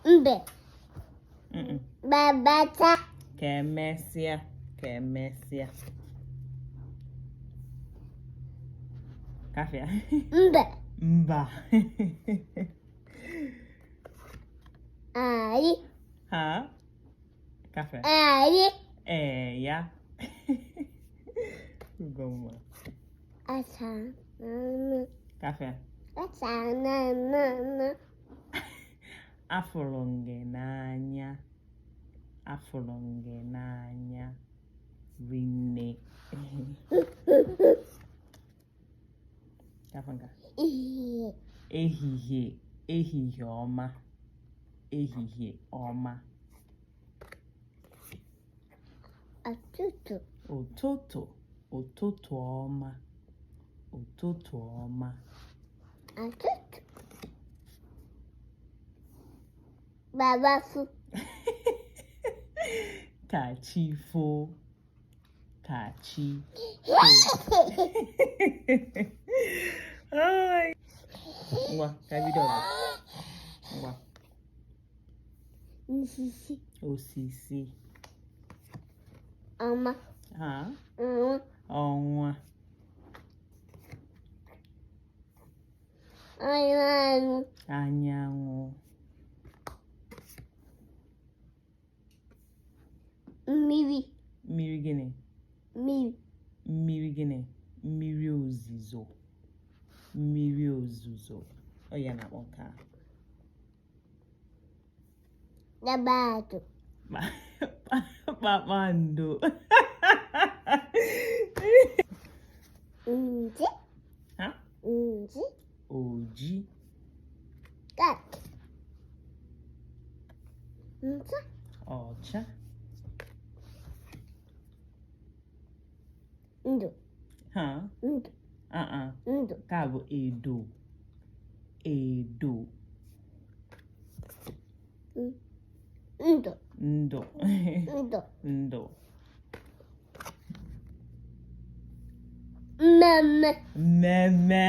Mbe. Babata. Kemesia. Kemesia. Kafia. Mbe. Mba. Ai. Ha? Kafia. Ai. Ya. Goma. Asa. Kafia. Asa na. Afụrụ gị n'anya. Afụrụ gị n'anya. Rinne. Kafanga. Ehihie. Ehihie ọma. Ehihie ọma. Ụtụtụ. Ụtụtụ. Ụtụtụ ọma. Ụtụtụ ọma. Ụtụtụ. Babafu. Kachifo. Kachifo. Ay. Ngwa, ka bido ọzọ. Ngwa. Osisi. Osisi. Ọma. Ha? Ọnwa. Ọnwa. Anyanwụ. Anyanwụ. Mmiri. Mmiri gịnị? Mmiri. Mmiri gịnị? Mmiri ozuzo. Mmiri ozuzo. Ọ ya na-akpọ nke a. Dabado. Kpakpando. Nji. Ha? Nji. Oji. Kat. Ncha. Ọcha. Ndụ. Ha? Ndụ. Ndụ. Ka bụ edo. Edo. Ndụ. Ndụ. Ndụ. Ndụ. Mmemme. Mmemme.